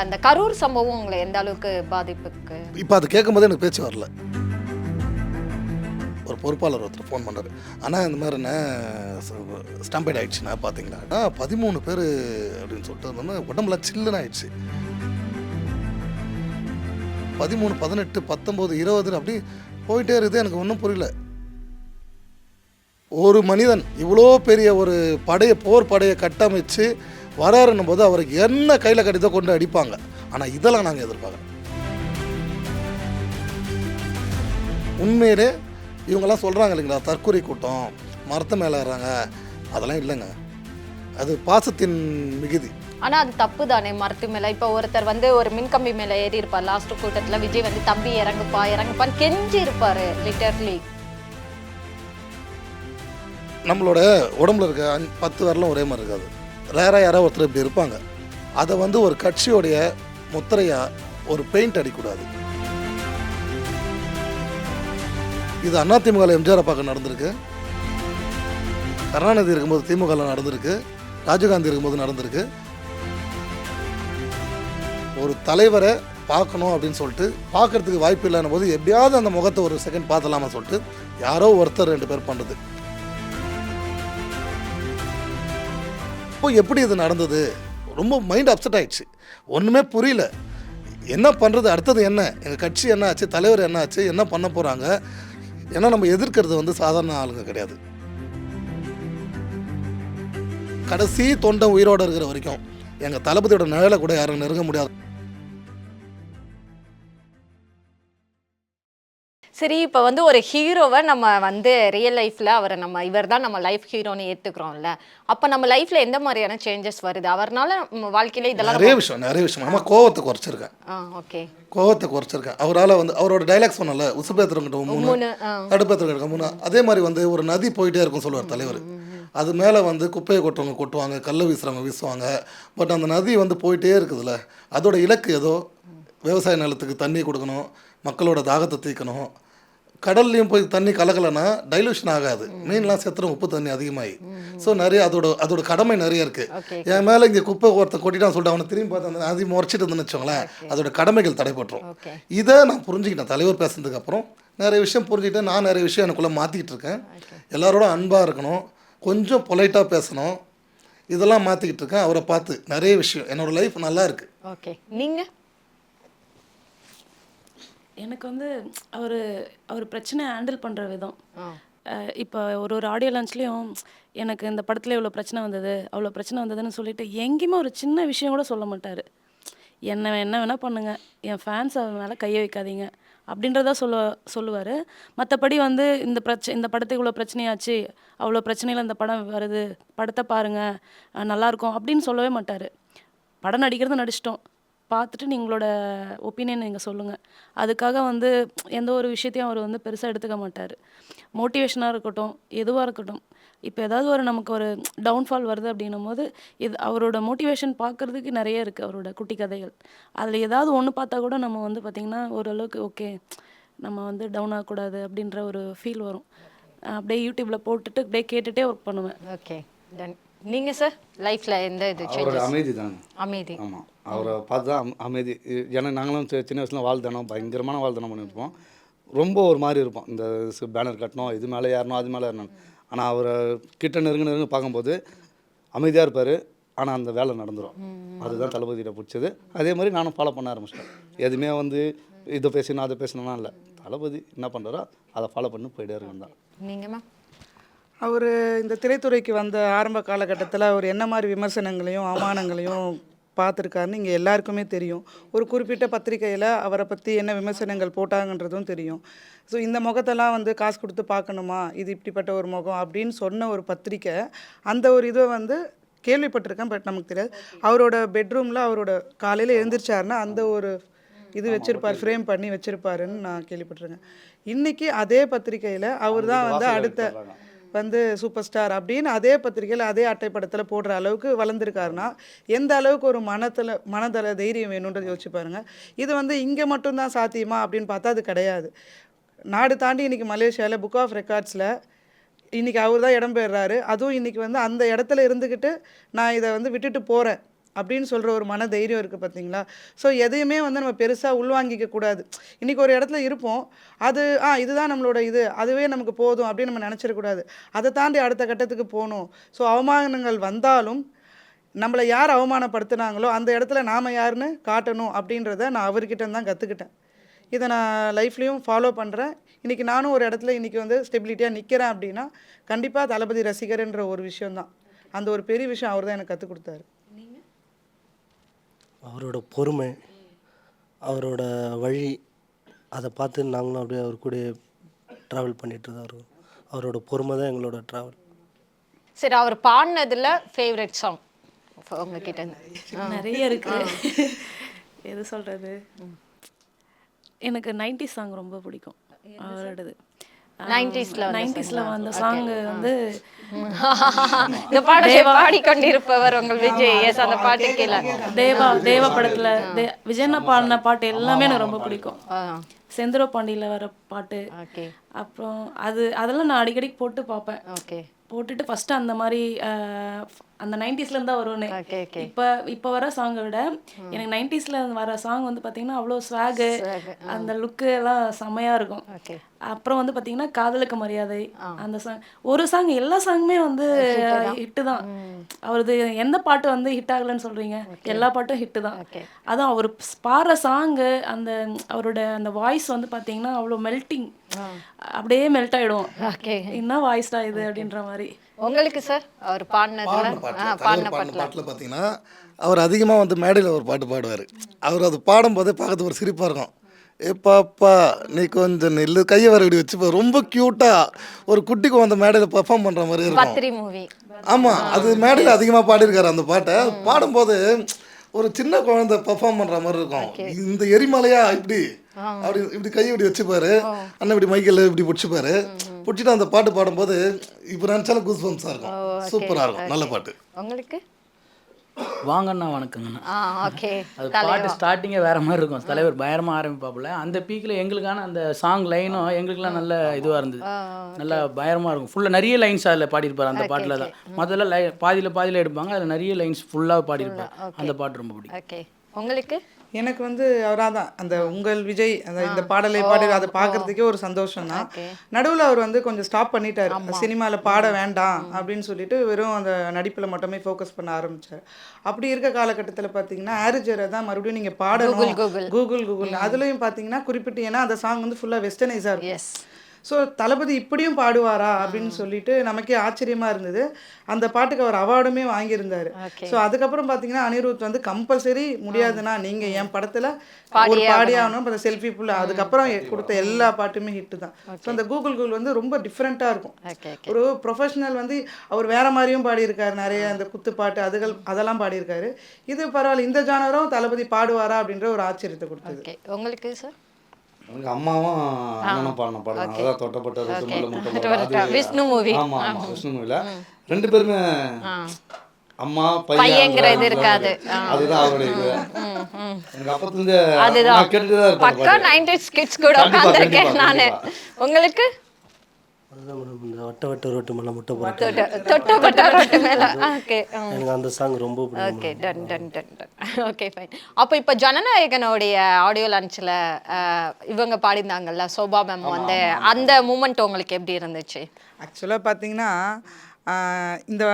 அந்த கரூர் சம்பவம் உங்களை எந்த அளவுக்கு பாதிப்புக்கு? இப்போ அது கேட்கும்போது எனக்கு பேச்சு வரல. ஒரு பொறுப்பாளர் ஒருத்தர் ஃபோன் பண்ணார். ஆனால் இந்த மாதிரிண்ணே ஸ்டம்பைட் ஆகிடுச்சுண்ணா பார்த்தீங்களா 13 பேர் அப்படின்னு சொல்லிட்டு இருந்தோன்னா உடம்புல சில்லுன்னு ஆயிடுச்சு. 13, 18, 19, 20 அப்படி போயிட்டே இருக்குது. எனக்கு ஒன்றும் புரியல. ஒரு மனிதன் இவ்வளோ பெரிய ஒரு போர் படையை கட்டமைச்சு வராருன்னும் போது அவருக்கு என்ன கையில் கடிதம் கொண்டு அடிப்பாங்க. ஆனால் இதெல்லாம் நாங்கள் எதிர்பார்க்குறோம். உண்மையிலே இவங்கெல்லாம் சொல்கிறாங்க இல்லைங்களா, தற்கொலை கூட்டம் மரத்தை மேலே ஏறாங்க, அதெல்லாம் இல்லைங்க. அது பாசத்தின் மிகுதி. ஆனால் அது தப்பு தானே மரத்து மேலே. இப்போ ஒருத்தர் ஒரு மின்கம்பி மேலே ஏறி இருப்பார். லாஸ்ட் கூட்டத்தில் விஜய் தம்பி இறங்குப்பான்னு கெஞ்சி இருப்பார். லிட்டர்லி நம்மளோட உடம்புல இருக்க 10 வரலாம் ஒரே மாதிரி இருக்காது. ரேராக யாராவது ஒருத்தர் இப்படி இருப்பாங்க. அதை ஒரு கட்சியோடைய முத்திரையாக ஒரு பெயிண்ட் அடிக்கூடாது. இது அதிமுக எம்ஜிஆர் அப்பாவுக்கு நடந்திருக்கு, கருணாநிதி இருக்கும்போது திமுக நடந்திருக்கு, ராஜீவ்காந்தி இருக்கும்போது நடந்திருக்கு. ஒரு தலைவரை பார்க்கணும் அப்படின்னு சொல்லிட்டு பார்க்கறதுக்கு வாய்ப்பு இல்லைன்னும் போது எப்படியாவது அந்த முகத்தை ஒரு செகண்ட் பார்த்தலாமா சொல்லிட்டு யாரோ ஒருத்தர் 2 பேர் பண்ணுறது. இப்போ எப்படி இது நடந்தது? ரொம்ப மைண்ட் அப்செட் ஆயிடுச்சு. ஒன்றுமே புரியல. என்ன பண்ணுறது, அடுத்தது என்ன, எங்கள் கட்சி என்ன ஆச்சு, தலைவர் என்ன ஆச்சு, என்ன பண்ண போகிறாங்க? ஏன்னா நம்ம எதிர்க்கிறது சாதாரண ஆளுங்க கிடையாது. கடைசி தொண்டை உயிரோடு இருக்கிற வரைக்கும் எங்கள் தளபதியோட நிழலை கூட யாரும் நெருங்க முடியாது. சரி, இப்போ ஒரு ஹீரோவை நம்ம ரியல் லைஃப்பில் அவரை இவர் தான் நம்ம லைஃப் ஹீரோன்னு ஏற்றுக்கிறோம்ல. அப்போ நம்ம லைஃப்பில் எந்த மாதிரியான சேஞ்சஸ் வருது அவர்னால நம்ம வாழ்க்கையில்? இதெல்லாம் நிறைய விஷயம். நம்ம கோவத்தை குறைச்சிருக்கேன். ஓகே, கோவத்தை குறைச்சிருக்கேன். அவரால் அவரோட டைலாக் சொன்னல, உசுப்பேத்துறவங்கிட்ட 3, தடுப்பேத்துறவங்கிட்ட 3. அதே மாதிரி ஒரு நதி போயிட்டே இருக்கும் சொல்லுவார் தலைவர். அது மேலே குப்பையை கொட்டுறவங்க கொட்டுவாங்க, கல்லை வீசுறவங்க வீசுவாங்க. பட் அந்த நதி போயிட்டே இருக்குதுல்ல, அதோட இலக்கு ஏதோ விவசாய நிலத்துக்கு தண்ணி கொடுக்கணும், மக்களோட தாகத்தை தீர்க்கணும். கடல்லையும் போய் தண்ணி கலக்கலைன்னா டைலூஷன் ஆகாது, மீன்லாம் செத்துரும் உப்பு தண்ணி அதிகமாகி. ஸோ நிறைய அதோட கடமை நிறைய இருக்குது. என் மேலே இங்கே குப்பை ஒருத்தன் கொட்டிட்டான்னு சொல்லிட்டு அவனை திரும்பி பார்த்து அந்த நதி முறைச்சிட்டு இருந்துன்னு வச்சோங்களேன், அதோட கடமைகள் தடைப்பட்டுரும். இதை நான் புரிஞ்சுக்கிட்டேன். தலைவர் பேசுனதுக்கு அப்புறம் நிறைய விஷயம் புரிஞ்சுக்கிட்டேன். நான் நிறைய விஷயம் எனக்குள்ளே மாற்றிக்கிட்டு இருக்கேன். எல்லாரோட அன்பாக இருக்கணும், கொஞ்சம் பொலைட்டாக பேசணும், இதெல்லாம் மாற்றிக்கிட்டு இருக்கேன். அவரை பார்த்து நிறைய விஷயம் என்னோடய லைஃப் நல்லா இருக்குது. ஓகே, நீங்கள்? எனக்கு அவர் பிரச்சனை ஹேண்டில் பண்ணுற விதம். இப்போ ஒரு ஆடியோ லான்ச்லேயும் எனக்கு இந்த படத்தில் இவ்வளோ பிரச்சனை வந்தது, அவ்வளோ பிரச்சனை வந்ததுன்னு சொல்லிட்டு எங்கேயுமே ஒரு சின்ன விஷயம் கூட சொல்ல மாட்டார். என்ன வேணால் பண்ணுங்கள், என் ஃபேன்ஸ் அவன் மேலே கையை வைக்காதீங்க அப்படின்றதா சொல்லுவார். மற்றபடி இந்த படத்துக்கு இவ்வளோ பிரச்சனையாச்சு, அவ்வளோ பிரச்சனையில் இந்த படம் வருது, படத்தை பாருங்கள் நல்லாயிருக்கும் அப்படின்னு சொல்லவே மாட்டார். படம் நடிக்கிறத நடிச்சிட்டோம், பார்த்துட்டு நீங்களோட ஒப்பீனியன் நீங்கள் சொல்லுங்கள். அதுக்காக எந்த ஒரு விஷயத்தையும் அவர் பெருசாக எடுத்துக்க மாட்டார். மோட்டிவேஷனாக இருக்கட்டும், எதுவாக இருக்கட்டும். இப்போ ஏதாவது நமக்கு ஒரு டவுன்ஃபால் வருது அப்படின்னும் போது அவரோட மோட்டிவேஷன் பார்க்குறதுக்கு நிறைய இருக்குது. அவரோட குட்டி கதைகள் அதில் ஏதாவது ஒன்று பார்த்தா கூட நம்ம பார்த்திங்கன்னா ஓரளவுக்கு ஓகே, நம்ம டவுன் ஆகக்கூடாது அப்படின்ற ஒரு ஃபீல் வரும். அப்படியே யூடியூப்பில் போட்டுட்டு அப்படியே கேட்டுகிட்டே ஒர்க் பண்ணுவேன். Okay, ton. நீங்கள் சார் லைஃப்பில் எந்த இது? அவரோட அமைதி தான். அமைதி. ஆமாம், அவரை பார்த்து தான் அமைதி. ஏன்னா நாங்களும் சின்ன வயசுல வாழ்த்தனம், பயங்கரமான வாழ்த்தனம் பண்ணியிருப்போம். ரொம்ப ஒரு மாதிரி இருப்போம், இந்த பேனர் கட்டணும், இது மேலே ஏறணும், அது மேலே ஏறணும். ஆனால் அவரை கிட்ட நெருங்க பார்க்கும்போது அமைதியாக இருப்பார். ஆனால் அந்த வேலை நடந்துடும். அதுதான் தளபதியிட பிடிச்சது. அதே மாதிரி நானும் ஃபாலோ பண்ண ஆரம்பிச்சிட்டேன். எதுவுமே இதை பேசணும் அதை பேசணும்னா இல்லை, தளபதி என்ன பண்ணுறாரோ அதை ஃபாலோ பண்ணி போயிட்டே இருக்கணும் தான். நீங்கள் மேம்? அவர் இந்த திரைத்துறைக்கு வந்த ஆரம்ப காலகட்டத்தில் அவர் என்ன மாதிரி விமர்சனங்களையும் அவமானங்களையும் பார்த்துருக்காருன்னு இங்கே எல்லாருக்குமே தெரியும். ஒரு குறிப்பிட்ட பத்திரிகையில் அவரை பற்றி என்ன விமர்சனங்கள் போட்டாங்கன்றதும் தெரியும். ஸோ இந்த முகத்தெல்லாம் காசு கொடுத்து பார்க்கணுமா, இது இப்படிப்பட்ட ஒரு முகம் அப்படின்னு சொன்ன ஒரு பத்திரிக்கை அந்த ஒரு இதை கேள்விப்பட்டிருக்கேன். பட் நமக்கு தெரியாது. அவரோட பெட்ரூமில் அவரோட காலையில் எழுந்திரிச்சாருன்னா அந்த ஒரு இது வச்சுருப்பார், ஃப்ரேம் பண்ணி வச்சுருப்பாருன்னு நான் கேள்விப்பட்டிருக்கேன். இன்றைக்கி அதே பத்திரிக்கையில் அவர் தான் அடுத்த சூப்பர் ஸ்டார் அப்படின்னு அதே பத்திரிகையில் அதே அட்டைப்படத்தில் போடுற அளவுக்கு வளர்ந்துருக்காருன்னா எந்த அளவுக்கு ஒரு மனதள தைரியம் வேணுன்றது யோசிச்சு பாருங்கள். இது இங்கே மட்டும்தான் சாத்தியமா அப்படின்னு பார்த்தா அது கிடையாது. நாடு தாண்டி இன்றைக்கி மலேசியாவில் புக் ஆஃப் ரெக்கார்ட்ஸில் இன்றைக்கி அவர் தான் இடம்பெறாரு. அதுவும் இன்றைக்கி அந்த இடத்துல இருந்துக்கிட்டு நான் இதை விட்டுட்டு போகிறேன் அப்படின்னு சொல்கிற ஒரு மன தைரியம் இருக்குது பார்த்தீங்களா. ஸோ எதையுமே வந்து நம்ம பெருசாக உள்வாங்கிக்க கூடாது. இன்றைக்கி ஒரு இடத்துல இருப்போம், அது இதுதான் நம்மளோட இது, அதுவே நமக்கு போதும் அப்படின்னு நம்ம நினச்சிடக்கூடாது. அதை தாண்டி அடுத்த கட்டத்துக்கு போகணும். ஸோ அவமானங்கள் வந்தாலும் நம்மளை யார் அவமானப்படுத்துனாங்களோ அந்த இடத்துல நாம் யாருன்னு காட்டணும் அப்படின்றத நான் அவர்கிட்ட தான் கற்றுக்கிட்டேன். இதை நான் லைஃப்லேயும் ஃபாலோ பண்ணுறேன். இன்றைக்கி நானும் ஒரு இடத்துல இன்றைக்கி வந்து ஸ்டெபிலிட்டியாக நிற்கிறேன் அப்படின்னா கண்டிப்பாக தளபதி ரசிகர்ன்ற ஒரு விஷயந்தான். அந்த ஒரு பெரிய விஷயம் அவர் தான் எனக்கு கற்றுக் கொடுத்தாரு. அவரோட பொறுமை, அவரோட வழி, அதை பார்த்து நாங்களும் அப்படியே அவர் கூட ட்ராவல் பண்ணிட்டு தான் இருக்கோம். அவரோட பொறுமை தான் எங்களோட ட்ராவல். சரி, அவர் பாடினதுல ஃபேவரட் சாங் உங்ககிட்ட இருந்து? நிறைய இருக்கு. எது சொல்றது, எனக்கு 90s சாங் ரொம்ப பிடிக்கும் அவரோடது. 90ஸ்ல வந்த சாங் வந்து இந்த பாடலை பாடிக்கொண்டிருப்பவர் உங்கள் விஜய். எஸ், அந்த பாட்டு கீழே தேவா படத்துல விஜயண்ணா பாடின பாட்டு எல்லாமே எனக்கு ரொம்ப பிடிக்கும். செந்தூர பாண்டியில வர பாட்டு, அப்புறம் அதெல்லாம் நான் அடிக்கடி போட்டு பார்ப்பேன். போட்டுட்டு ஃபர்ஸ்ட் அந்த மாதிரி அந்த 90ஸ்ல இருந்தா வருவேன்னு. இப்போ வர சாங்கை விட எனக்கு 90ஸ்ல வர சாங் வந்து பாத்தீங்கன்னா அவ்வளோ ஸ்வாகு, அந்த லுக்கு எல்லாம் செமையா இருக்கும். அப்புறம் வந்து பாத்தீங்கன்னா காதலுக்கு மரியாதை அந்த சாங், ஒரு சாங் எல்லா சாங்குமே வந்து ஹிட்டு தான். அவரது எந்த பாட்டு வந்து ஹிட் ஆகலன்னு சொல்றீங்க, எல்லா பாட்டும் ஹிட்டு தான். அதுவும் அவர் பாடுற சாங்கு, அந்த அவரோட அந்த வாய்ஸ் வந்து பாத்தீங்கன்னா அவ்வளோ மெல்ட்டிங், அப்படியே மெல்ட் ஆயிடும். என்ன வாய்ஸ் தான் இது அப்படின்ற மாதிரி. உங்களுக்கு சார் அவர் பாடின பாட்டில் பார்த்தீங்கன்னா அவர் அதிகமாக வந்து மேடையில் ஒரு பாட்டு பாடுவார். அவர் அது பாடும்போதே பார்க்கறது ஒரு சிரிப்பாக இருக்கும். ஏ பாப்பா நீ கொஞ்சம் நெல்லு கையை வர இப்படி வச்சுப்பா, ரொம்ப க்யூட்டாக ஒரு குட்டிக்கு அந்த மேடையில் பெர்ஃபார்ம் பண்ணுற மாதிரி இருக்கும். ஆமாம், அது மேடையில் அதிகமாக பாடியிருக்காரு அந்த பாட்டை. பாடும்போது ஒரு சின்ன குழந்தை பெர்ஃபார்ம் பண்ணுற மாதிரி இருக்கும். இந்த எரிமலையா இப்படி அப்படி இப்படி கையை இப்படி வச்சுப்பாரு, அண்ணன் இப்படி மைக்கில் இப்படி பிடிச்சிப்பாரு. பிடிச்சிட்டு அந்த பாட்டு பாடும்போது இப்போ நினச்சாலும் கூஸ் பம்ப்ஸாக இருக்கும். சூப்பராக இருக்கும், நல்ல பாட்டு. உங்களுக்கு வாங்கண்ணா வணக்கங்கண்ணா. ஓகே, அது பாட்டு ஸ்டார்டிங்கே வேற மாதிரி இருக்கும். தலைவர் பயங்கரமாக ஆரம்பிப்பாப்புல. அந்த பீக்கில் எங்களுக்கான அந்த சாங் லைனும் எங்களுக்குலாம் நல்ல இதுவாக இருந்தது, நல்லா பயங்கரமாக இருக்கும். ஃபுல்லாக நிறைய லைன்ஸ் அதில் பாடியிருப்பார் அந்த பாட்டில் தான். மொதல்ல பாதியில் எடுப்பாங்க, அதில் நிறைய லைன்ஸ் ஃபுல்லாக பாடியிருப்பார். அந்த பாட்டு ரொம்ப பிடிக்கும். ஓகே, உங்களுக்கு? எனக்கு வந்து அவராக தான் அந்த உங்கள் விஜய் அந்த இந்த பாடலை பாடி அதை பார்க்கறதுக்கே ஒரு சந்தோஷம் தான். நடுவில் அவர் வந்து கொஞ்சம் ஸ்டாப் பண்ணிட்டார், சினிமாவில் பாட வேண்டாம் அப்படின்னு சொல்லிட்டு வெறும் அந்த நடிப்பில் மட்டுமே ஃபோக்கஸ் பண்ண ஆரம்பித்தார். அப்படி இருக்க காலகட்டத்தில் பார்த்தீங்கன்னா ஆரிஜரை தான் மறுபடியும் நீங்கள் பாடணும் கூகுள் அதுலேயும் பார்த்தீங்கன்னா குறிப்பிட்டு, ஏன்னா அந்த சாங் வந்து ஃபுல்லாக வெஸ்டர்னைஸாக இருக்கும். ஸோ தளபதி இப்படியும் பாடுவாரா அப்படின்னு சொல்லிட்டு நமக்கே ஆச்சரியமாக இருந்தது. அந்த பாட்டுக்கு அவர் அவார்டுமே வாங்கியிருந்தார். ஸோ அதுக்கப்புறம் பார்த்தீங்கன்னா அனிருத் வந்து கம்பல்சரி முடியாதுன்னா நீங்கள் என் படத்தில் ஒரு பாடியாகணும், அப்புறம் செல்ஃபி ஃபுல்லாக, அதுக்கப்புறம் கொடுத்த எல்லா பாட்டுமே ஹிட்டு தான். ஸோ அந்த கூகுள் வந்து ரொம்ப டிஃப்ரெண்ட்டாக இருக்கும். ஒரு ப்ரொஃபஷனல் வந்து அவர் வேற மாதிரியும் பாடியிருக்காரு, நிறைய அந்த குத்து பாட்டு அதெல்லாம் பாடியிருக்காரு. இது பரவாயில்ல, இந்த ஜானரும் தளபதி பாடுவாரா அப்படின்ற ஒரு ஆச்சரியத்தை கொடுத்தது. உங்களுக்கு சார்? எனக்கு அம்மாவும் அண்ணனும் பாடின பாடம் அதான் தொட்டப்பட்ட ரொட்டு மல்ல முட்டை விஷ்ணு மூவி. ஆமாம் விஷ்ணு மூவில ரெண்டு பேருமே அம்மா பையங்கிறது இருக்காது, அதுதான் அவருடைய இது. எனக்கு அப்பத்துலேருந்து நான் கேட்டுட்டு தான் இருப்பேன். பக்கா 90s கிட்ஸ் கூட உட்கார்ந்திருக்கேன் நானு. உங்களுக்கு? அதுதான் மேடம், இந்த வட்ட ரோட்டு மேலே முட்டை போட்டு தொட்டப்பட்ட ரோட்டு மேல. ஓகே, எனக்கு அந்த சாங் ரொம்ப பிடிக்கும். Okay, done. Okay, fine. அப்போ இப்போ ஜனநாயகனுடைய ஆடியோ லான்ச்சில் இவங்க பாடிந்தாங்கல்ல, சோபா மேம் வந்து, அந்த மூமெண்ட் உங்களுக்கு எப்படி இருந்துச்சு? ஆக்சுவலாக பார்த்தீங்கன்னா இந்த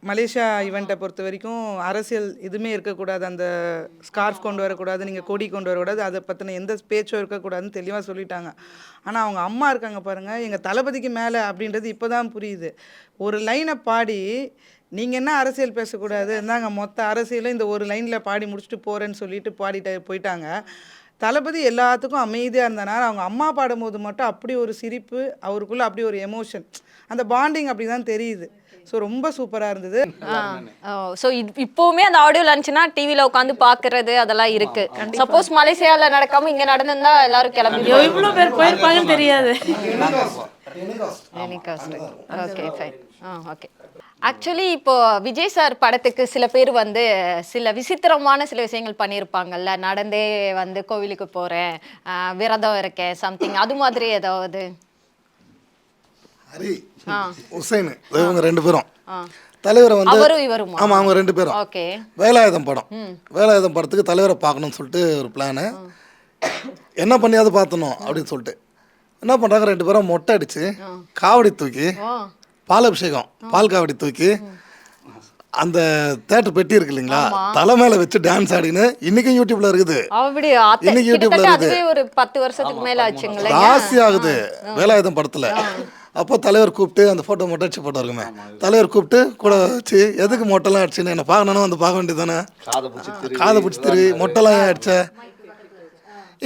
மலேசியா ஈவெண்ட்டை பொறுத்த வரைக்கும் அரசியல் எதுவுமே இருக்கக்கூடாது, அந்த ஸ்கார்ஃப் கொண்டு வரக்கூடாது, நீங்கள் கொடி கொண்டு வரக்கூடாது, அதை பற்றின எந்த பேச்சும் இருக்கக்கூடாதுன்னு தெளிவாக சொல்லிட்டாங்க. ஆனால் அவங்க அம்மா இருக்காங்க பாருங்கள், எங்கள் தளபதிக்கு மேலே அப்படின்றது இப்போ தான் புரியுது. ஒரு லைனை பாடி நீங்கள் என்ன அரசியல் பேசக்கூடாது, இருந்தாங்க மொத்த அரசியலும் இந்த ஒரு லைனில் பாடி முடிச்சுட்டு போகிறேன்னு சொல்லிட்டு பாடிட்டு போயிட்டாங்க. தளபதி எல்லாத்துக்கும் அமைதியாக இருந்தனால அவங்க அம்மா பாடும்போது மட்டும் அப்படி ஒரு சிரிப்பு, அவருக்குள்ளே அப்படி ஒரு எமோஷன், அந்த பாண்டிங் அப்படி தான் தெரியுது. ஸோ ரொம்ப சூப்பராக இருந்தது. ஸோ இப்போவுமே அந்த ஆடியோ லான்ச்னா டிவியில் உட்காந்து பார்க்கறது அதெல்லாம் இருக்கு. சப்போஸ் மலேசியாவில் நடக்காம இங்கே நடந்திருந்தா எல்லாரும் கிளம்பி இவ்வளோ பேர் போயிருப்பாங்கன்னு தெரியாது. Okay, fine. ஓகே. ஆக்சுவலி இப்போ விஜய் சார் படத்துக்கு சில பேர் வந்து சில விசித்திரமான சில விஷயங்கள் பண்ணியிருப்பாங்கல்ல, நடந்தே வந்து கோவிலுக்கு போகிறேன், விரதம் இருக்கேன், சம்திங் அது மாதிரி ஏதாவது? ஹரி, உசைன், இவங்க ரெண்டு பேரும் தலைவரை வந்து அவரும் இவருமா? ஆமாம் அவங்க 2 பேரும் ஓகே. வேலாயுதம் படம், வேலாயுதம் படத்துக்கு தலைவரை பார்க்கணும்னு சொல்லிட்டு ஒரு பிளானு. என்ன பண்ணியாவது பார்த்தணும் அப்படின்னு சொல்லிட்டு என்ன பண்ணுறாங்க, 2 பேரும் மொட்டை அடித்து காவடி தூக்கி பாலாபிஷேகம் பால் காவடி தூக்கி அந்த தேட்டர் பெட்டி இருக்கு இல்லைங்களா, தலை மேல வச்சு டான்ஸ் ஆடின்னு இன்னைக்கும் யூடியூப்ல இருக்குது. அப்படி இன்னைக்கு யூடியூப்ல கிட்டத்தட்ட இருக்குது. அதுவே ஒரு 10 வருஷத்துக்கு மேல ஆச்சுங்களே. ஜாஸ்தி ஆகுது வேலாயுதம் படத்துல. அப்போ தலைவர் கூப்பிட்டு அந்த ஃபோட்டோ மொட்டை அடிச்சு போட்டோ இருக்குமே, தலைவர் கூப்பிட்டு கூட வச்சு எதுக்கு மொட்டைலாம் அடிச்சுன்னு என்ன பார்க்கணும் வந்து பார்க்க வேண்டியது தானே, காதை பிடிச்சி திரு மொட்டைலாம் ஏன் அடிச்ச.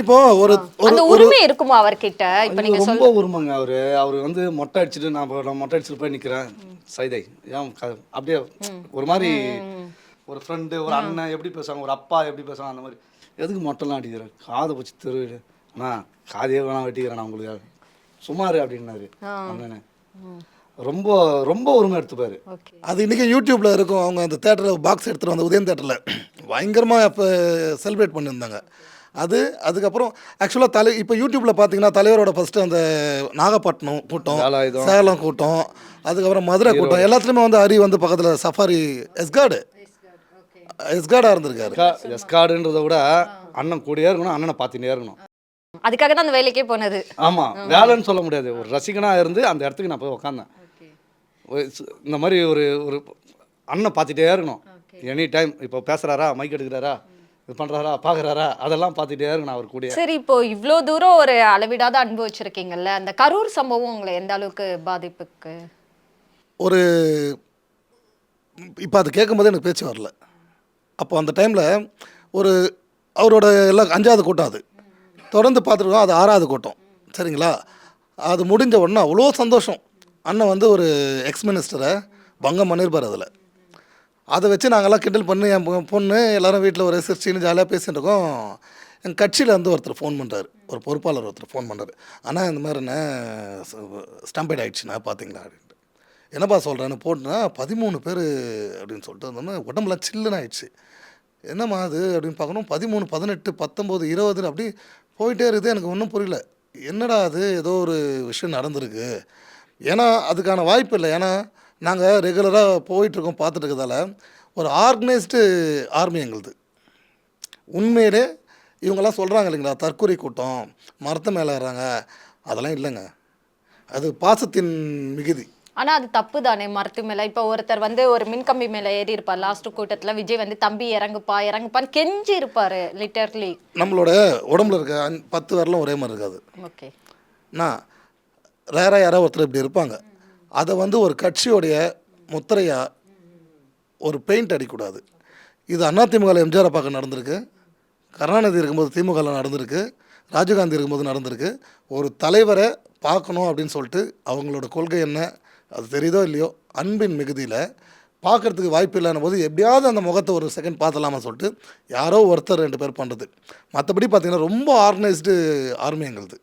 இப்போ ஒரு அந்த உரிமை இருக்குமா அவர்கிட்ட? இப்ப நீங்க ரொம்ப உரிமைங்க அவர் வந்து மொட்டை அடிச்சுட்டு நான் மொட்டை அடிச்சுட்டு போய் நிற்கிறேன் சைதை ஏன் அப்படியே ஒரு மாதிரி ஒரு ஃப்ரெண்டு ஒரு அண்ணன் எப்படி பேசுவாங்க, ஒரு அப்பா எப்படி பேசுவாங்க, அந்த மாதிரி எதுக்கு மொட்டைலாம் அடிக்கிறேன், காதை பிடிச்சி திரு அண்ணா காதையே வேணாம் வெட்டிக்கிறேன் நான் உங்களுக்கு சுமார் அப்படின்னாரு அண்ணனே. ரொம்ப ரொம்ப உரிமை எடுத்துப்பாரு. அது இன்றைக்கி யூடியூப்பில் இருக்கும். அவங்க அந்த தேட்டரில் பாக்ஸ் எடுத்துகிட்டு வந்த உதயம் தேட்டரில் பயங்கரமாக இப்போ செலிப்ரேட் பண்ணியிருந்தாங்க. அதுக்கப்புறம் ஆக்சுவலாக இப்போ யூடியூப்பில் பார்த்தீங்கன்னா தலைவரோட ஃபஸ்ட்டு அந்த நாகப்பட்டினம் கூட்டம், சேலம் கூட்டம், அதுக்கப்புறம் மதுரை கூட்டம், எல்லாத்துலேயுமே வந்து ஹரி வந்து பக்கத்தில் சஃபாரி எஸ்கார்டாக இருந்திருக்காரு. எஸ்கார்டுன்றதை விட அண்ணன் கூடயே இருக்கணும், அண்ணனை பார்த்துட்டே இருக்கணும். அதுக்காக தான் அந்த வேலைக்கே போனது. ஆமாம், வேலைன்னு சொல்ல முடியாது, ஒரு ரசிகனாக இருந்து அந்த இடத்துக்கு நான் போய் உக்காந்தேன். இந்த மாதிரி ஒரு ஒரு அண்ணன் பார்த்துட்டே இருக்கணும் எனி டைம். இப்போ பேசுகிறாரா, மைக் எடுக்கிறாரா, இது பண்ணுறாரா, பார்க்குறாரா, அதெல்லாம் பார்த்துட்டே இருக்கணும் அவர் கூட. சரி, இப்போ இவ்வளோ தூரம் ஒரு அளவிடாத அன்பு வச்சுருக்கீங்கல்ல, அந்த கரூர் சம்பவம் உங்களை எந்த அளவுக்கு பாதிப்புக்கு? ஒரு இப்போ அது கேட்கும்போது எனக்கு பேச்சு வரல. அப்போ அந்த டைமில் ஒரு அவரோட எல்லாம் 5வது கூட்டம், அது தொடர்ந்து பார்த்துருக்கோம், அது 6வது கூட்டம் சரிங்களா. அது முடிஞ்ச உடனே அவ்வளோ சந்தோஷம். அண்ணன் வந்து ஒரு எக்ஸ் மினிஸ்டரை பங்கம் பண்ணியிருப்பார். அதில் அதை வச்சு நாங்கள்லாம் கிண்டல் பண்ணி என் பொண்ணு எல்லோரும் வீட்டில் ஒரு சிரிச்சின்னு ஜாலியாக பேசிகிட்டு இருக்கோம். எங்கள் கட்சியில் வந்து ஒருத்தர் ஃபோன் பண்ணுறாரு, ஒரு பொறுப்பாளர் ஒருத்தர் ஃபோன் பண்ணுறாரு. ஆனால் இந்த மாதிரி என்ன ஸ்டம்பைட் ஆகிடுச்சுண்ணா பார்த்தீங்களா அப்படின்ட்டு. என்னப்பா சொல்கிறேன்னு போட்டுனா 13 பேர் அப்படின்னு சொல்லிட்டு வந்தோம்னா உடம்புலாம் சில்லுன்னு ஆயிடுச்சு. என்னம்மா அது அப்படின்னு பார்க்கணும், 13, 18, 19, 20 அப்படி போயிட்டே இருக்குது. எனக்கு ஒன்றும் புரியல, என்னடா அது ஏதோ ஒரு விஷயம் நடந்திருக்கு. ஏன்னா அதுக்கான வாய்ப்பு இல்லை. ஏன்னா நாங்கள் ரெகுலராக போயிட்டுருக்கோம், பார்த்துட்டு இருக்கிறதால ஒரு ஆர்கனைஸ்டு ஆர்மி எங்களுது. உண்மையிலே இவங்கெல்லாம் சொல்கிறாங்க இல்லைங்களா, தற்கொலை கூட்டம் மரத்து மேலே ஏறாங்க, அதெல்லாம் இல்லைங்க, அது பாசத்தின் மிகுதி. ஆனால் அது தப்பு தானே மரத்து மேலே. இப்போ ஒருத்தர் வந்து ஒரு மின்கம்பி மேலே ஏறி இருப்பார், லாஸ்ட் கூட்டத்தில் விஜய் வந்து தம்பி இறங்குப்பான்னு கெஞ்சி இருப்பார் லிட்டர்லி. நம்மளோட உடம்புல இருக்க 10 விரலும் ஒரே மாதிரி இருக்காது. ஓகே, நான் ரேராக யாராவது ஒருத்தர் இப்படி இருப்பாங்க. அதை வந்து ஒரு கட்சியோடைய முத்திரையாக ஒரு பெயிண்ட் அடிக்கூடாது. இது அதிமுகவில் எம்ஜிஆரை பார்க்க நடந்திருக்கு, கருணாநிதி இருக்கும்போது திமுகவில் நடந்திருக்கு, ராஜீவ்காந்தி இருக்கும்போது நடந்திருக்கு. ஒரு தலைவரை பார்க்கணும் அப்படின்னு சொல்லிட்டு அவங்களோட கொள்கை என்ன அது தெரியுதோ இல்லையோ, அன்பின் மிகுதியில் பார்க்குறதுக்கு வாய்ப்பு இல்லைன்ன போது எப்படியாவது அந்த முகத்தை ஒரு செகண்ட் பார்த்தலாமா சொல்லிட்டு யாரோ ஒருத்தர் 2 பேர் பண்ணுறது. மற்றபடி பார்த்திங்கன்னா ரொம்ப ஆர்கனைஸ்டு ஆர்மி எங்களுது.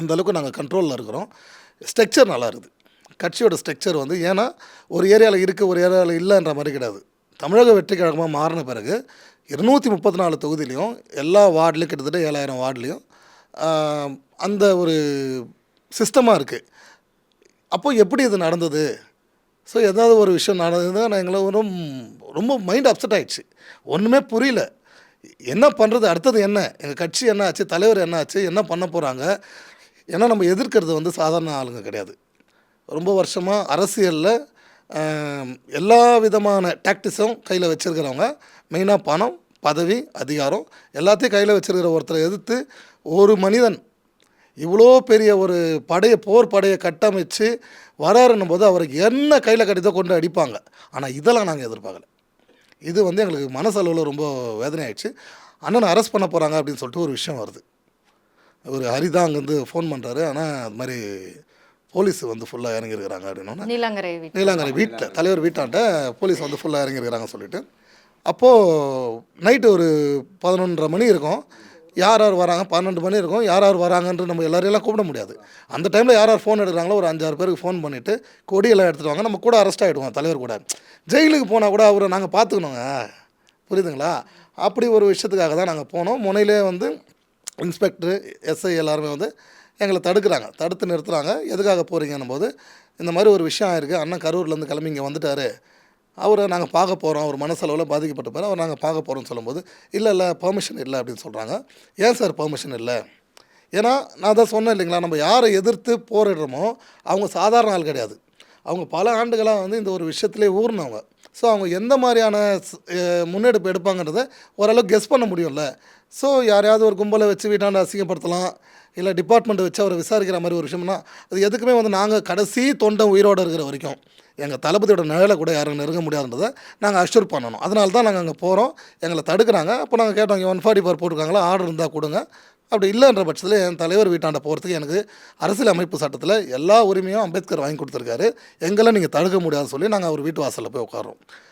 அந்தளவுக்கு நாங்கள் கண்ட்ரோலில் இருக்கிறோம். ஸ்ட்ரக்சர் நல்லா இருக்குது கட்சியோட ஸ்ட்ரக்சர் வந்து. ஏன்னா ஒரு ஏரியாவில் இருக்குது, ஒரு ஏரியாவில் இல்லைன்ற மாதிரி கிடையாது. தமிழக வெற்றி கழகமாக மாறின பிறகு 234 தொகுதியிலையும் எல்லா வார்டுலையும் கிட்டத்தட்ட 7000 வார்டுலேயும் அந்த ஒரு சிஸ்டமாக இருக்குது. அப்போது எப்படி இது நடந்தது? ஸோ ஏதாவது ஒரு விஷயம் நடந்ததுன்னா நான் எங்களை ரொம்ப மைண்ட் அப்செட் ஆகிடுச்சு. ஒன்றுமே புரியல, என்ன பண்ணுறது, அடுத்தது என்ன, எங்கள் கட்சி என்ன ஆச்சு, தலைவர் என்ன ஆச்சு, என்ன பண்ண போகிறாங்க. ஏன்னா நம்ம எதிர்க்கிறது வந்து சாதாரண ஆளுங்க கிடையாது. ரொம்ப வருஷமாக அரசியலில் எல்லா விதமான டாக்டிக்ஸும் கையில் வச்சுருக்கிறவங்க. மெயினாக பணம், பதவி, அதிகாரம் எல்லாத்தையும் கையில் வச்சுருக்கிற ஒருத்தரை எதிர்த்து ஒரு மனிதன் இவ்வளோ பெரிய ஒரு போர் படையை கட்டமைச்சு வராருன்னும் போது அவருக்கு என்ன கையில் கட்டிதான் கொண்டு அடிப்பாங்க. ஆனால் இதெல்லாம் நாங்கள் எதிர்பார்க்கல. இது வந்து எங்களுக்கு மனசளவில் ரொம்ப வேதனை ஆயிடுச்சு. அண்ணனை அரெஸ்ட் பண்ண போகிறாங்க அப்படின்னு சொல்லிட்டு ஒரு விஷயம் வருது. ஒரு ஹரிதான் அங்கேருந்து ஃபோன் பண்ணுறாரு. ஆனால் அது மாதிரி போலீஸ் வந்து ஃபுல்லாக இறங்கியிருக்கிறாங்க அப்படின்னா நீலாங்கரை வீட்டில் தலைவர் வீட்டாண்ட போலீஸ் வந்து ஃபுல்லாக இறங்கியிருக்கிறாங்கன்னு சொல்லிட்டு. அப்போது நைட்டு ஒரு 11:30 மணி இருக்கும். யார் யார் வராங்க, 12 மணி இருக்கும். யார் யார் வராங்கன்ற நம்ம எல்லாரையெல்லாம் கூப்பிட முடியாது. அந்த டைமில் யார் யார் ஃபோன் எடுக்கிறாங்களோ ஒரு 5-6 பேருக்கு ஃபோன் பண்ணிவிட்டு கொடியெல்லாம் எடுத்துகிட்டு வாங்க, நம்ம கூட அரெஸ்ட் ஆகிடுவோம். தலைவர் கூட ஜெயிலுக்கு போனால் கூட அவரை நாங்கள் பார்த்துக்கணுங்க, புரியுதுங்களா? அப்படி ஒரு விஷயத்துக்காக தான் நாங்கள் போனோம். முனையிலே வந்து இன்ஸ்பெக்டரு, எஸ்ஐ எல்லாருமே வந்து எங்களை தடுத்து நிறுத்துகிறாங்க. எதுக்காக போகிறீங்கன்னும் போது இந்த மாதிரி ஒரு விஷயம் ஆயிருக்கு, அண்ணன் கரூர்லேருந்து கிளம்பி இங்கே வந்துட்டார், அவரை நாங்கள் பார்க்க போகிறோம், அவர் மனசளவில் பாதிக்கப்பட்டிருப்பார், அவர் நாங்கள் பார்க்க போகிறோம்னு சொல்லும்போது இல்லை பெர்மிஷன் இல்லை அப்படின்னு சொல்கிறாங்க. ஏன் சார் பெர்மிஷன் இல்லை? ஏன்னா நான் தான் சொன்னேன் இல்லைங்களா, நம்ம யாரை எதிர்த்து போரிடுறோமோ அவங்க சாதாரண ஆள் கிடையாது. அவங்க பல ஆண்டுகளாக வந்து இந்த ஒரு விஷயத்திலே ஊர்னவங்க. ஸோ அவங்க எந்த மாதிரியான முன்னெடுப்பு எடுப்பாங்கன்றதை ஓரளவுக்கு கெஸ் பண்ண முடியும்ல. ஸோ யாரையாவது ஒரு கும்பலை வச்சு வீட்டாண்ட அசிங்கப்படுத்தலாம், இல்லை டிபார்ட்மெண்ட்டை வச்சு அவரை விசாரிக்கிற மாதிரி ஒரு விஷயம்னா அது எதுக்குமே வந்து நாங்கள் கடைசி தொண்டை உயிரோடு இருக்கிற வரைக்கும் எங்கள் தளபதியோட நிழலை கூட யாரும் நெருங்க முடியாதுன்றதை நாங்கள் அஷ்யூர் பண்ணணும். அதனால தான் நாங்கள் அங்கே போகிறோம். எங்களை தடுக்கிறாங்க. அப்போ நாங்கள் கேட்டோம், இங்கே 144 போட்டிருக்காங்களா, ஆர்டர் இருந்தால் கொடுங்க. அப்படி இல்லைன்ற பட்சத்தில் என் தலைவர் வீட்டாண்ட போகிறதுக்கு எனக்கு அரசியல் அமைப்பு சட்டத்தில் எல்லா உரிமையும் அம்பேத்கர் வாங்கி கொடுத்துருக்காரு. எங்களை நீங்கள் தடுக்க முடியாதுன்னு சொல்லி நாங்கள் அவர் வீட்டு வாசலில் போய் உட்காரோம்.